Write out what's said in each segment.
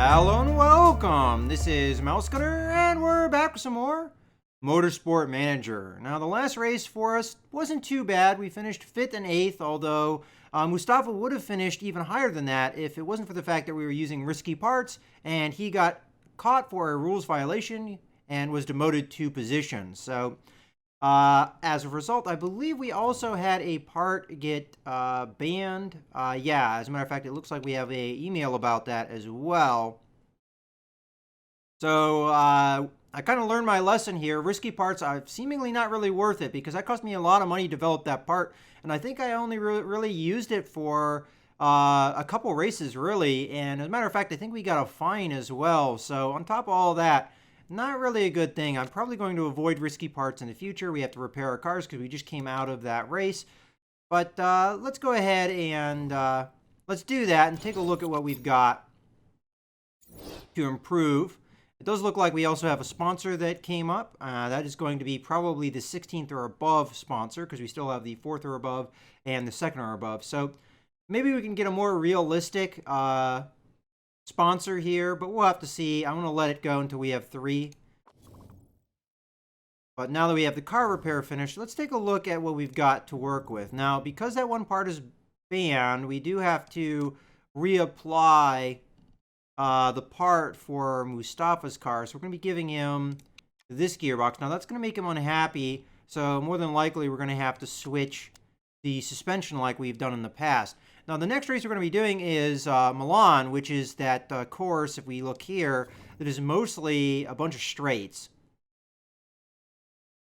Hello and welcome. This is Mouse Cutter, and we're back with some more Motorsport Manager. Now, the last race for us wasn't too bad. We finished 5th and 8th, although Mustafa would have finished even higher than that if it wasn't for the fact that we were using risky parts, and he got caught for a rules violation and was demoted 2 positions. So, as a result, I believe we also had a part get banned. Yeah, as a matter of fact, it looks like we have an email about that as well. So I kind of learned my lesson here. Risky parts are seemingly not really worth it because that cost me a lot of money to develop that part. And I think I only really used it for a couple races, really. And as a matter of fact, I think we got a fine as well. So on top of all that, not really a good thing. I'm probably going to avoid risky parts in the future. We have to repair our cars because we just came out of that race. But let's go ahead and let's do that and take a look at what we've got to improve. It does look like we also have a sponsor that came up. That is going to be probably the 16th or above sponsor because we still have the 4th or above and the 2nd or above. So maybe we can get a more realistic sponsor here, but we'll have to see. I'm going to let it go until we have 3. But now that we have the car repair finished, let's take a look at what we've got to work with. Now, because that one part is banned, we do have to reapply the part for Mustafa's car. So we're going to be giving him this gearbox. Now, that's going to make him unhappy. So more than likely, we're going to have to switch the suspension like we've done in the past. Now, the next race we're going to be doing is Milan, which is that course, if we look here, that is mostly a bunch of straights.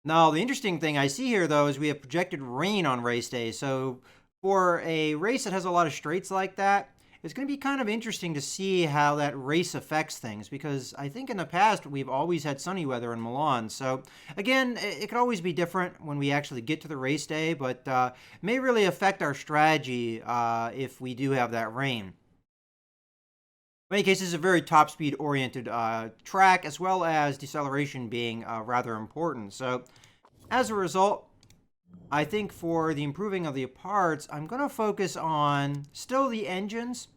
Now, the interesting thing I see here, though, is we have projected rain on race day. So for a race that has a lot of straights like that, it's going to be kind of interesting to see how that race affects things, because I think in the past we've always had sunny weather in Milan. So again, it could always be different when we actually get to the race day, but it may really affect our strategy if we do have that rain. In many cases, it's a very top speed oriented track, as well as deceleration being rather important. So as a result, I think for the improving of the parts, I'm going to focus on still the engines,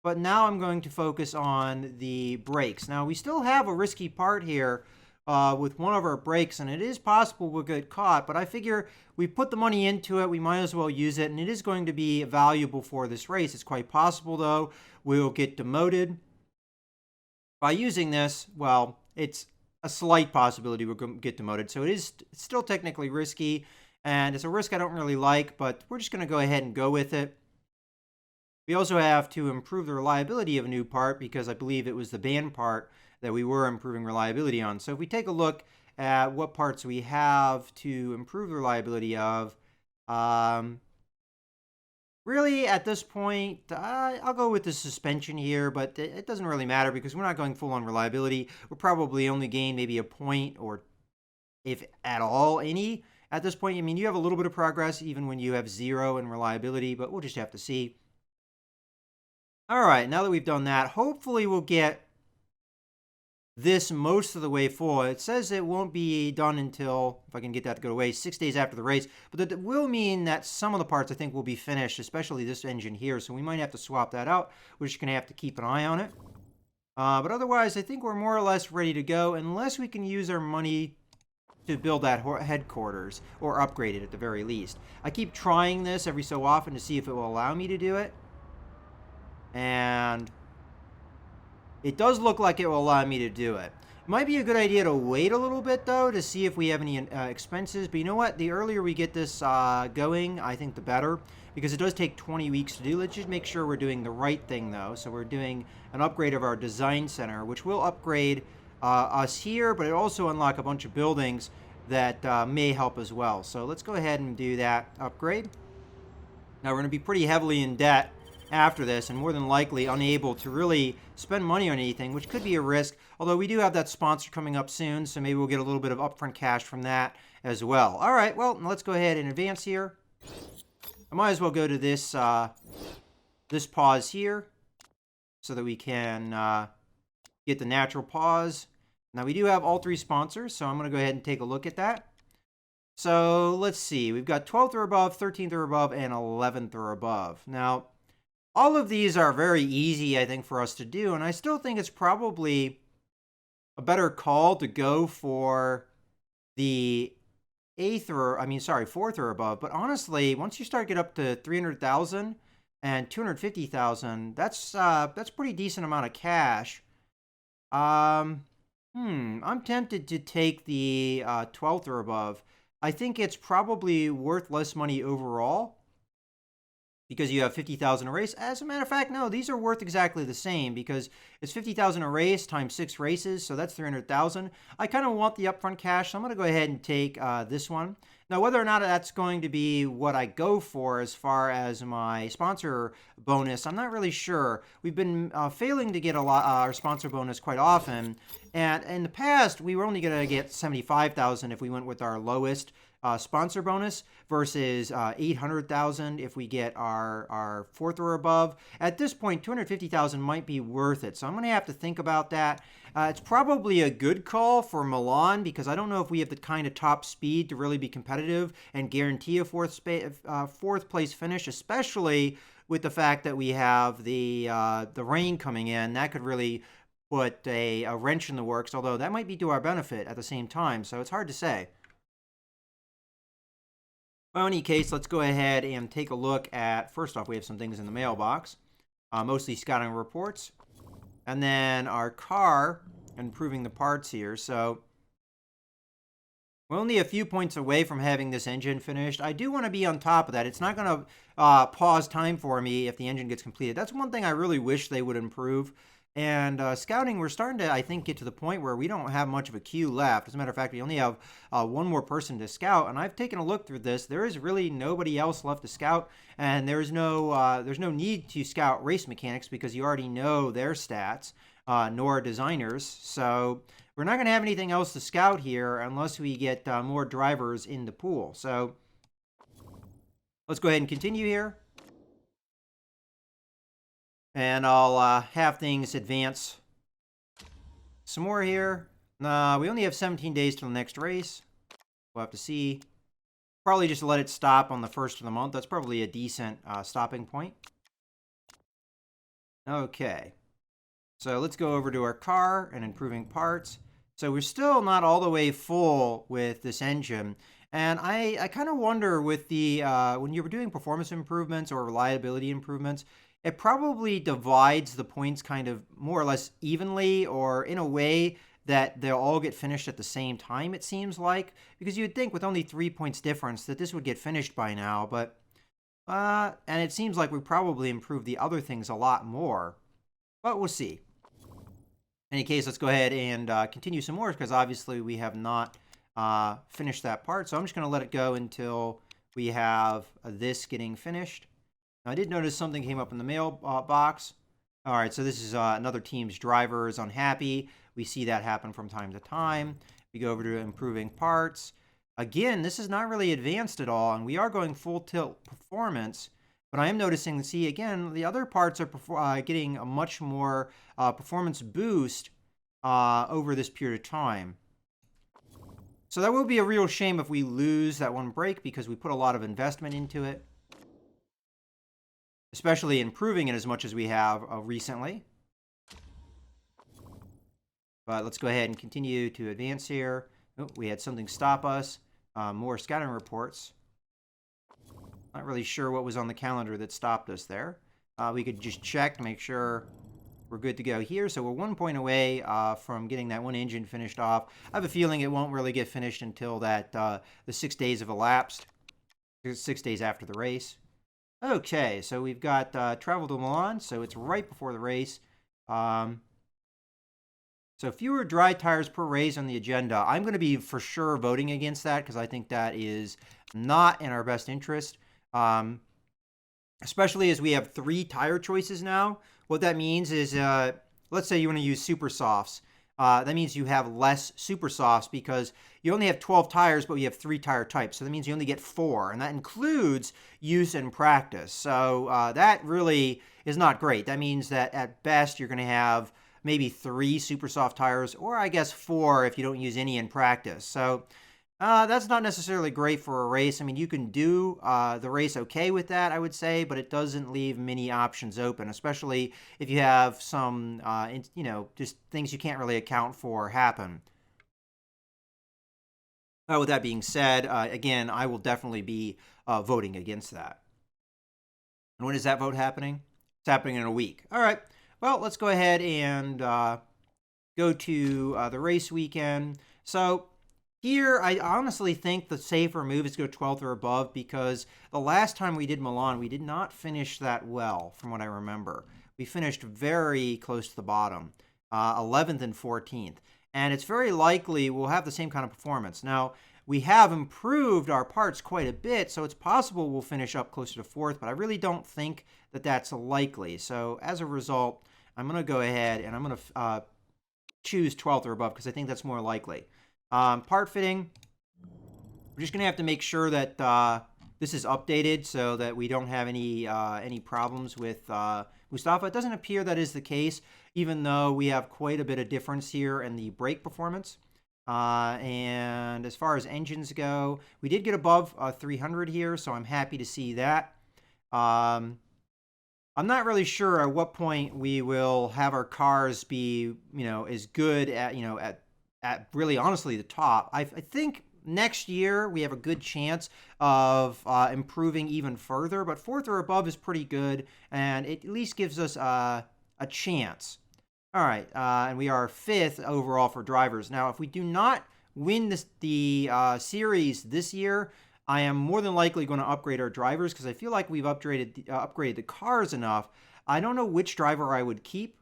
but now I'm going to focus on the brakes. Now, we still have a risky part here with one of our brakes, and it is possible we'll get caught, but I figure we put the money into it, we might as well use it, and it is going to be valuable for this race. It's quite possible, though, we'll get demoted by using this. Well, it's a slight possibility we'll get demoted, so it is still technically risky. And it's a risk I don't really like, but we're just going to go ahead and go with it. We also have to improve the reliability of a new part because I believe it was the banned part that we were improving reliability on. So if we take a look at what parts we have to improve the reliability of, really at this point, I'll go with the suspension here, but it doesn't really matter because we're not going full on reliability. We'll probably only gain maybe a point, or if at all, any. At this point, I mean, you have a little bit of progress even when you have 0 in reliability, but we'll just have to see. All right, now that we've done that, hopefully we'll get this most of the way full. It says it won't be done until, if I can get that to go away, 6 days after the race, but that will mean that some of the parts I think will be finished, especially this engine here, so we might have to swap that out. We're just going to have to keep an eye on it. But otherwise, I think we're more or less ready to go, unless we can use our money to build that headquarters, or upgrade it at the very least. I keep trying this every so often to see if it will allow me to do it. And it does look like it will allow me to do it. It might be a good idea to wait a little bit, though, to see if we have any expenses. But you know what? The earlier we get this going, I think the better, because it does take 20 weeks to do. Let's just make sure we're doing the right thing, though. So we're doing an upgrade of our design center, which will upgrade us here, but it also unlock a bunch of buildings that may help as well. So let's go ahead and do that upgrade. Now we're going to be pretty heavily in debt after this, and more than likely unable to really spend money on anything, which could be a risk, although we do have that sponsor coming up soon, so maybe we'll get a little bit of upfront cash from that as well. All right, well, let's go ahead and advance here. I might as well go to this this pause here so that we can get the natural pause. Now, we do have all 3 sponsors, so I'm going to go ahead and take a look at that. So let's see. We've got 12th or above, 13th or above, and 11th or above. Now, All of these are very easy, I think, for us to do, and I still think it's probably a better call to go for the fourth or above. But honestly, once you start get up to 300,000 and 250,000, that's pretty decent amount of cash. Um, I'm tempted to take the 12th or above. I think it's probably worth less money overall because you have 50,000 a race. As a matter of fact, no, these are worth exactly the same because it's 50,000 a race times 6 races, so that's 300,000. I kind of want the upfront cash, so I'm going to go ahead and take this one. Now, whether or not that's going to be what I go for as far as my sponsor bonus, I'm not really sure. We've been failing to get a lot our sponsor bonus quite often, and in the past, we were only going to get 75,000 if we went with our lowest sponsor bonus versus 800,000 if we get our fourth or above. At this point, 250,000 might be worth it. So I'm going to have to think about that. It's probably a good call for Milan because I don't know if we have the kind of top speed to really be competitive and guarantee a fourth place finish, especially with the fact that we have the rain coming in. That could really put a wrench in the works, although that might be to our benefit at the same time. So it's hard to say. Well, in any case, let's go ahead and take a look at, first off, we have some things in the mailbox, mostly scouting reports, and then our car, improving the parts here. So we're only a few points away from having this engine finished. I do want to be on top of that. It's not going to pause time for me if the engine gets completed. That's one thing I really wish they would improve. And scouting, we're starting to, I think, get to the point where we don't have much of a queue left. As a matter of fact, we only have one more person to scout. And I've taken a look through this. There is really nobody else left to scout. And there's no need to scout race mechanics because you already know their stats, nor designers. So we're not going to have anything else to scout here unless we get more drivers in the pool. So let's go ahead and continue here. And I'll have things advance some more here. We only have 17 days till the next race. We'll have to see. Probably just let it stop on the 1st of the month. That's probably a decent stopping point. Okay. So let's go over to our car and improving parts. So we're still not all the way full with this engine. And I kind of wonder with the when you're doing performance improvements or reliability improvements, it probably divides the points kind of more or less evenly or in a way that they'll all get finished at the same time, it seems like. Because you would think with only 3 points difference that this would get finished by now. But and it seems like we probably improved the other things a lot more. But we'll see. In any case, let's go ahead and continue some more because obviously we have not finished that part. So I'm just going to let it go until we have this getting finished. Now, I did notice something came up in the mail box. All right, so this is another team's driver is unhappy. We see that happen from time to time. We go over to improving parts. Again, this is not really advanced at all, and we are going full tilt performance. But I am noticing, see, again, the other parts are getting a much more performance boost over this period of time. So that will be a real shame if we lose that one break because we put a lot of investment into it, especially improving it as much as we have recently. But let's go ahead and continue to advance here. Oh, we had something stop us. More scouting reports. Not really sure what was on the calendar that stopped us there. We could just check to make sure we're good to go here. So we're 1 point away from getting that one engine finished off. I have a feeling it won't really get finished until that the 6 days have elapsed. 6 days after the race. Okay, so we've got travel to Milan, so it's right before the race. So fewer dry tires per race on the agenda. I'm going to be for sure voting against that because I think that is not in our best interest. Especially as we have 3 tire choices now. What that means is, let's say you want to use super softs. That means you have less super softs because you only have 12 tires, but you have 3 tire types. So that means you only get 4, and that includes use and practice. So that really is not great. That means that at best you're going to have maybe 3 super soft tires, or I guess 4 if you don't use any in practice. So That's not necessarily great for a race. I mean, you can do the race okay with that, I would say, but it doesn't leave many options open, especially if you have some, just things you can't really account for happen. With that being said, again, I will definitely be voting against that. And when is that vote happening? It's happening in a week. All right. Well, let's go ahead and go to the race weekend. So here, I honestly think the safer move is to go 12th or above, because the last time we did Milan, we did not finish that well, from what I remember. We finished very close to the bottom, 11th and 14th. And it's very likely we'll have the same kind of performance. Now, we have improved our parts quite a bit, so it's possible we'll finish up closer to 4th, but I really don't think that that's likely. So as a result, I'm going to go ahead and I'm going to choose 12th or above, because I think that's more likely. Part fitting, we're just going to have to make sure that this is updated so that we don't have any problems with Mustafa. It doesn't appear that is the case, even though we have quite a bit of difference here in the brake performance. And as far as engines go, we did get above 300 here, so I'm happy to see that. I'm not really sure at what point we will have our cars be, as good at really honestly the top. I think next year we have a good chance of improving even further, but 4th or above is pretty good, and it at least gives us a chance. All right, and we are 5th overall for drivers. Now, if we do not win the series this year, I am more than likely going to upgrade our drivers, because I feel like we've upgraded the cars enough. I don't know which driver I would keep,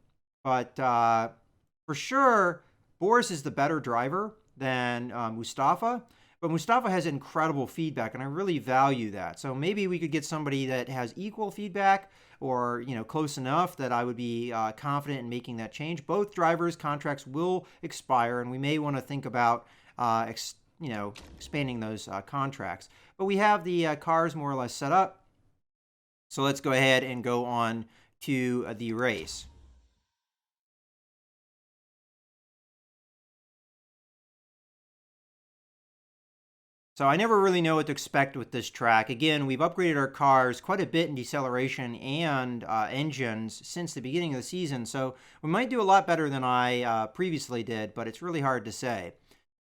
but for sure, Boris is the better driver than Mustafa. But Mustafa has incredible feedback, and I really value that. So maybe we could get somebody that has equal feedback, or close enough that I would be confident in making that change. Both drivers' contracts will expire, and we may want to think about expanding those contracts. But we have the cars more or less set up. So let's go ahead and go on to the race. So I never really know what to expect with this track. Again, we've upgraded our cars quite a bit in deceleration and engines since the beginning of the season. So we might do a lot better than I previously did, but it's really hard to say.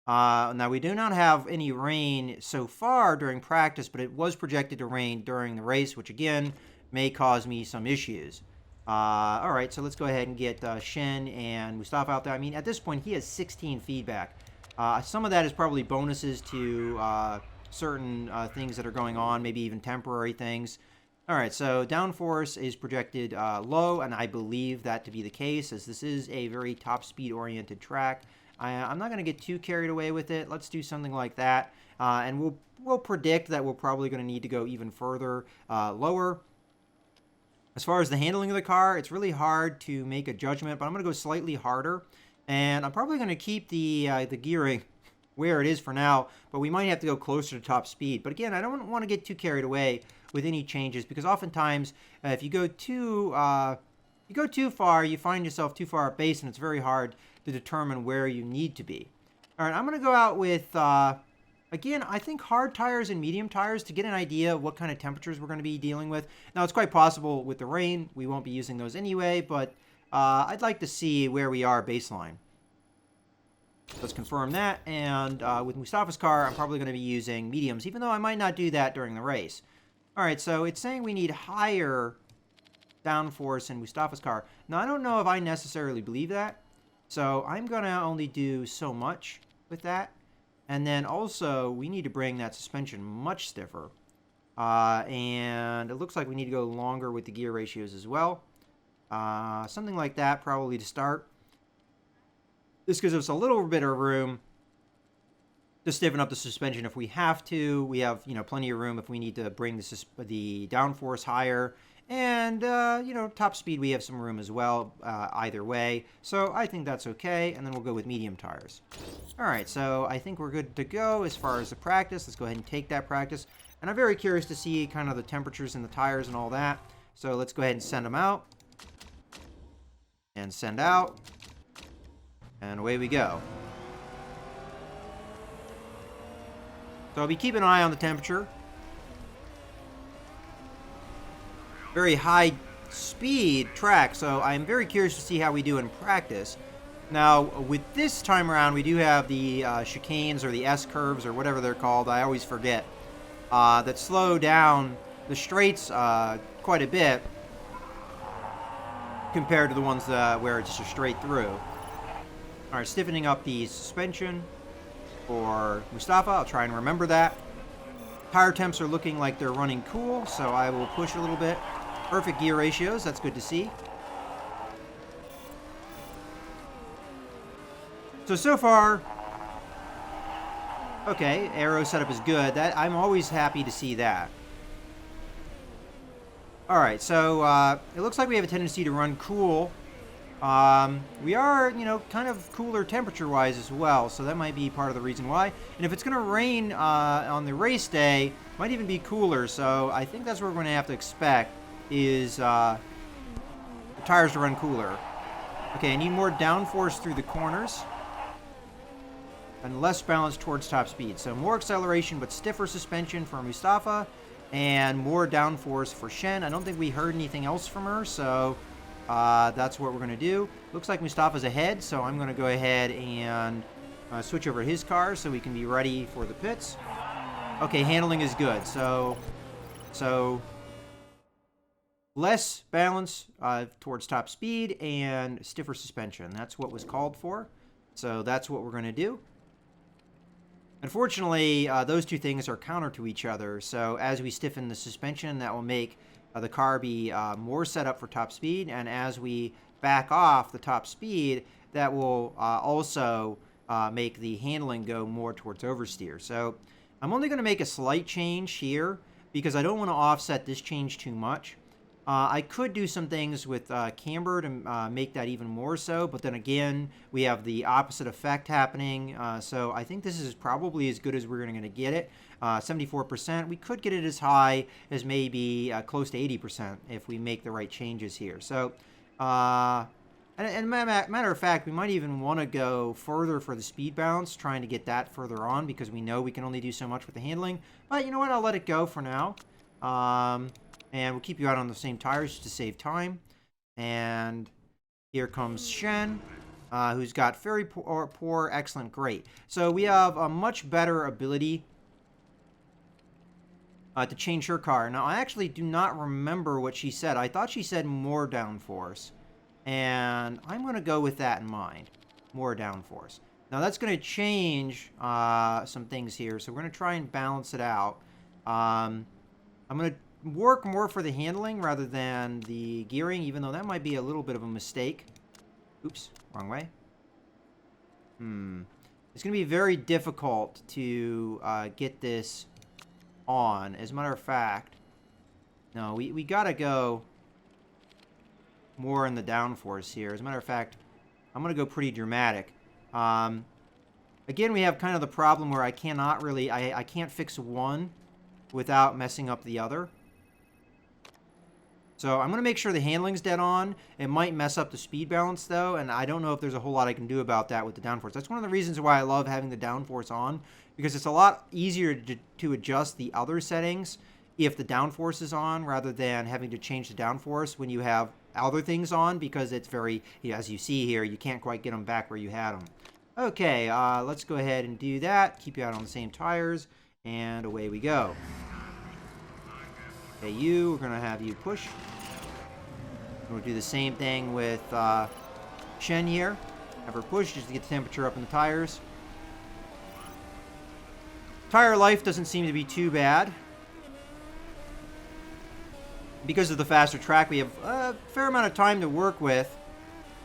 Now, we do not have any rain so far during practice, but it was projected to rain during the race, which again may cause me some issues. All right, so let's go ahead and get Shen and Mustafa out there. I mean, at this point, he has 16 feedback. Some of that is probably bonuses to certain things that are going on, maybe even temporary things. All right, so downforce is projected low, and I believe that to be the case, as this is a very top speed-oriented track. I'm not going to get too carried away with it. Let's do something like that, and we'll predict that we're probably going to need to go even further lower. As far as the handling of the car, it's really hard to make a judgment, but I'm going to go slightly harder. And I'm probably going to keep the gearing where it is for now, but we might have to go closer to top speed. But again, I don't want to get too carried away with any changes, because oftentimes if you go too far, you find yourself too far up base, and it's very hard to determine where you need to be. All right, I'm going to go out with, again, I think hard tires and medium tires to get an idea of what kind of temperatures we're going to be dealing with. Now, it's quite possible with the rain we won't be using those anyway, but I'd like to see where we are baseline. Let's confirm that, and with Mustafa's car, I'm probably going to be using mediums, even though I might not do that during the race. All right, so it's saying we need higher downforce in Mustafa's car. Now, I don't know if I necessarily believe that, so I'm going to only do so much with that. And then also, we need to bring that suspension much stiffer. And it looks like we need to go longer with the gear ratios as well. Something like that probably to start. This gives us a little bit of room to stiffen up the suspension if we have to. We have, plenty of room if we need to bring the downforce higher. And, top speed, we have some room as well, either way. So I think that's okay, and then we'll go with medium tires. All right, so I think we're good to go as far as the practice. Let's go ahead and take that practice. And I'm very curious to see kind of the temperatures in the tires and all that. So let's go ahead and send them out. And send out. And away we go. So I'll be keeping an eye on the temperature. Very high speed track, so I'm very curious to see how we do in practice. Now, with this time around, we do have the chicanes or the S-curves or whatever they're called. I always forget. That slow down the straights quite a bit compared to the ones where it's just straight through. All right, stiffening up the suspension for Mustafa. I'll try and remember that. Tire temps are looking like they're running cool, so I will push a little bit. Perfect gear ratios. That's good to see. So far, okay, aero setup is good. I'm always happy to see that. All right, so it looks like we have a tendency to run cool. We are, kind of cooler temperature-wise as well, so that might be part of the reason why. And if it's going to rain on the race day, it might even be cooler, so I think that's what we're going to have to expect, is the tires to run cooler. Okay, I need more downforce through the corners, and less balance towards top speed. So more acceleration, but stiffer suspension for Mustafa, and more downforce for Shen. I don't think we heard anything else from her, so that's what we're going to do. Looks like Mustafa's ahead, so I'm going to go ahead and switch over his car so we can be ready for the pits. Okay, handling is good. So less balance towards top speed and stiffer suspension. That's what was called for. So that's what we're going to do. Unfortunately, those two things are counter to each other. So as we stiffen the suspension, that will make the car be more set up for top speed. And as we back off the top speed, that will also make the handling go more towards oversteer. So I'm only going to make a slight change here because I don't want to offset this change too much. I could do some things with camber to make that even more so, but then again, we have the opposite effect happening. So I think this is probably as good as we're going to get it. 74%. We could get it as high as maybe close to 80% if we make the right changes here. So, and matter of fact, we might even want to go further for the speed balance, trying to get that further on because we know we can only do so much with the handling. But you know what? I'll let it go for now. And we'll keep you out on the same tires to save time. And here comes Shen, who's got very poor, excellent, great. So we have a much better ability to change her car. Now, I actually do not remember what she said. I thought she said more downforce. And I'm going to go with that in mind. More downforce. Now, that's going to change some things here. So we're going to try and balance it out. I'm going to work more for the handling rather than the gearing, even though that might be a little bit of a mistake. Oops, wrong way. It's going to be very difficult to get this on. As a matter of fact, no, we got to go more in the downforce here. As a matter of fact, I'm going to go pretty dramatic. Again, we have kind of the problem where I cannot really, I can't fix one without messing up the other. So I'm going to make sure the handling's dead on. It might mess up the speed balance, though, and I don't know if there's a whole lot I can do about that with the downforce. That's one of the reasons why I love having the downforce on, because it's a lot easier to adjust the other settings if the downforce is on rather than having to change the downforce when you have other things on, because it's very, as you see here, you can't quite get them back where you had them. Okay, let's go ahead and do that. Keep you out on the same tires, and away we go. Okay, we're going to have you push. We'll do the same thing with Shen here. Have her push just to get the temperature up in the tires. Tire life doesn't seem to be too bad. Because of the faster track, we have a fair amount of time to work with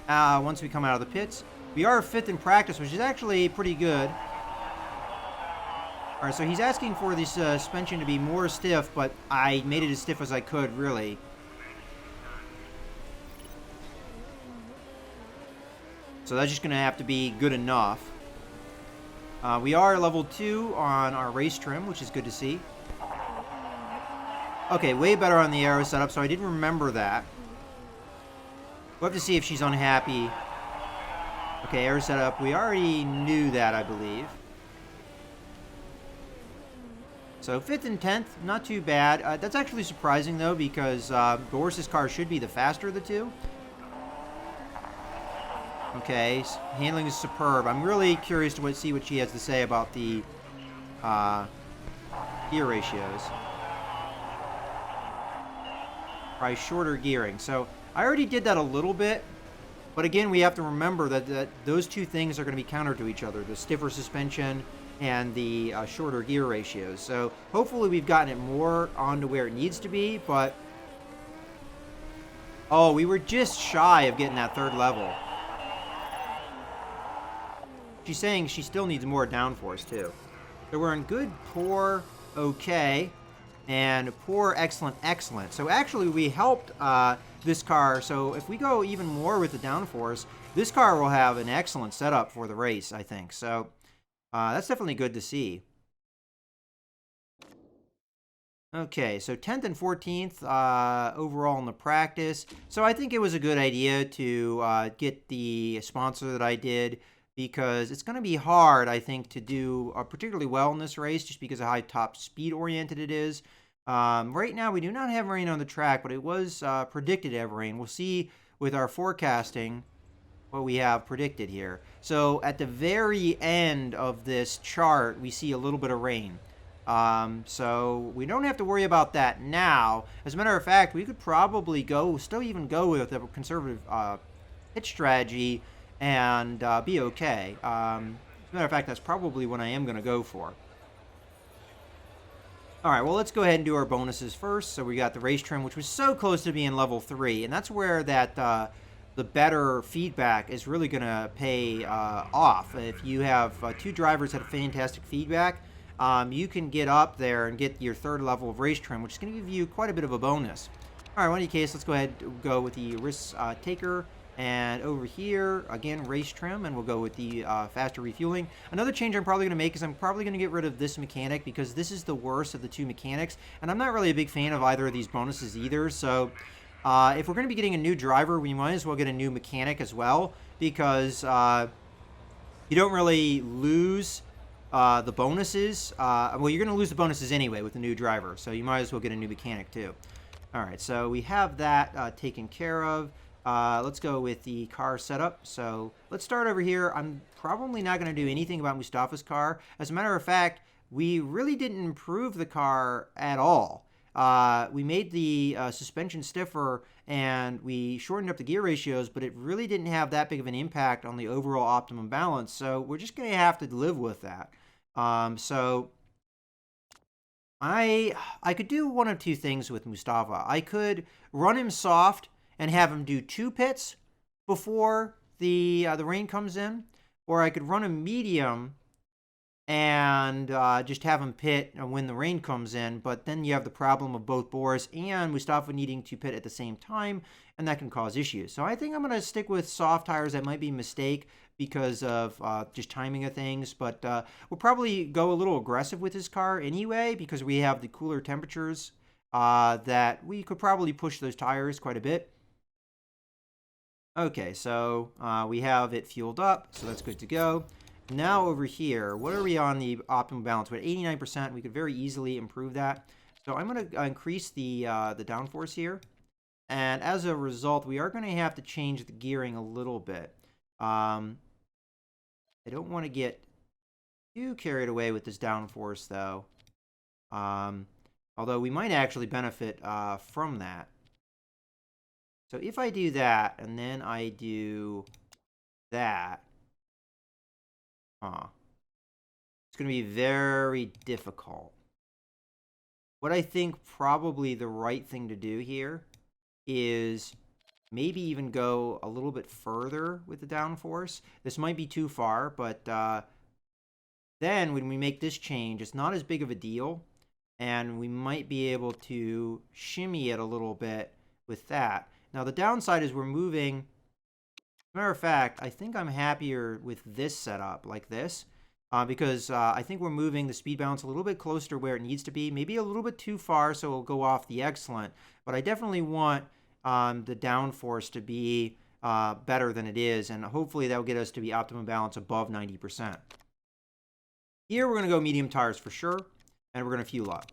once we come out of the pits. We are 5th in practice, which is actually pretty good. All right, so he's asking for the suspension to be more stiff, but I made it as stiff as I could, really. So that's just going to have to be good enough. We are level 2 on our race trim, which is good to see. Okay, way better on the aero setup, so I didn't remember that. We'll have to see if she's unhappy. Okay, aero setup. We already knew that, I believe. So 5th and 10th, not too bad. That's actually surprising, though, because Boris's car should be the faster of the two. Okay, handling is superb. I'm really curious to see what she has to say about the gear ratios. Probably shorter gearing. So I already did that a little bit, but again, we have to remember that those two things are going to be counter to each other: the stiffer suspension and the shorter gear ratios. So hopefully we've gotten it more onto where it needs to be, but oh, we were just shy of getting that 3rd level. She's saying she still needs more downforce too. So we're in good, poor, okay, and poor, excellent, excellent. So actually we helped this car. So if we go even more with the downforce, this car will have an excellent setup for the race, I think. So that's definitely good to see. Okay, so 10th and 14th overall in the practice. So I think it was a good idea to get the sponsor that I did, because it's going to be hard, I think, to do particularly well in this race just because of how top speed oriented it is. Right now, we do not have rain on the track, but it was predicted to have rain. We'll see with our forecasting what we have predicted here. So at the very end of this chart, we see a little bit of rain. So we don't have to worry about that now. As a matter of fact, we could probably still even go with a conservative pitch strategy and be okay. As a matter of fact, that's probably what I am going to go for. All right, well, let's go ahead and do our bonuses first. So we got the race trim, which was so close to being level 3, and that's where that the better feedback is really going to pay off. If you have 2 drivers that have fantastic feedback, you can get up there and get your 3rd level of race trim, which is going to give you quite a bit of a bonus. All right, well, in any case, let's go ahead and go with the risk taker. And over here, again, race trim, and we'll go with the faster refueling. Another change I'm probably going to make is I'm probably going to get rid of this mechanic, because this is the worst of the 2 mechanics, and I'm not really a big fan of either of these bonuses either. So if we're going to be getting a new driver, we might as well get a new mechanic as well, because you don't really lose the bonuses. Well, you're going to lose the bonuses anyway with the new driver, so you might as well get a new mechanic too. All right, so we have that taken care of. Let's go with the car setup. So let's start over here. I'm probably not going to do anything about Mustafa's car. As a matter of fact, we really didn't improve the car at all. We made the suspension stiffer and we shortened up the gear ratios, but it really didn't have that big of an impact on the overall optimum balance. So we're just going to have to live with that. So I could do one of 2 things with Mustafa. I could run him soft and have him do 2 pits before the rain comes in, or I could run him medium and just have him pit when the rain comes in. But then you have the problem of both Boris and Mustafa needing to pit at the same time, and that can cause issues. So I think I'm going to stick with soft tires. That might be a mistake because of just timing of things, but we'll probably go a little aggressive with this car anyway, because we have the cooler temperatures that we could probably push those tires quite a bit. Okay, so we have it fueled up, so that's good to go. Now over here, what are we on the optimal balance? We're at 89%. We could very easily improve that. So I'm going to increase the downforce here. And as a result, we are going to have to change the gearing a little bit. I don't want to get too carried away with this downforce, though. Although we might actually benefit from that. So if I do that, and then I do that, it's going to be very difficult. What I think probably the right thing to do here is maybe even go a little bit further with the downforce. This might be too far, but then when we make this change, it's not as big of a deal, and we might be able to shimmy it a little bit with that. Now, the downside is we're moving. Matter of fact, I think I'm happier with this setup like this because I think we're moving the speed balance a little bit closer to where it needs to be. Maybe a little bit too far, so it'll go off the excellent. But I definitely want the downforce to be better than it is, and hopefully that will get us to be optimum balance above 90%. Here, we're going to go medium tires for sure. and we're going to fuel up.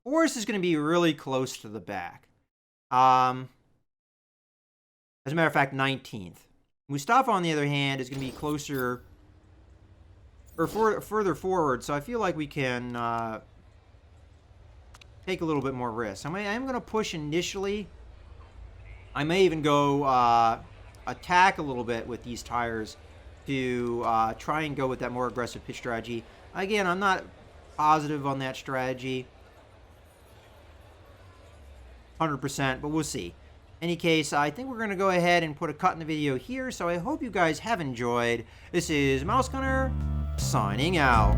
Boris is going to be really close to the back. As a matter of fact, 19th. Mustafa, on the other hand, is going to be closer or further forward, so I feel like we can take a little bit more risk. I am going to push initially. I may even go attack a little bit with these tires to try and go with that more aggressive pit strategy. Again, I'm not positive on that strategy 100%, but we'll see. Any case, I think we're going to go ahead and put a cut in the video here, so I hope you guys have enjoyed. This is Mouse Gunner, signing out.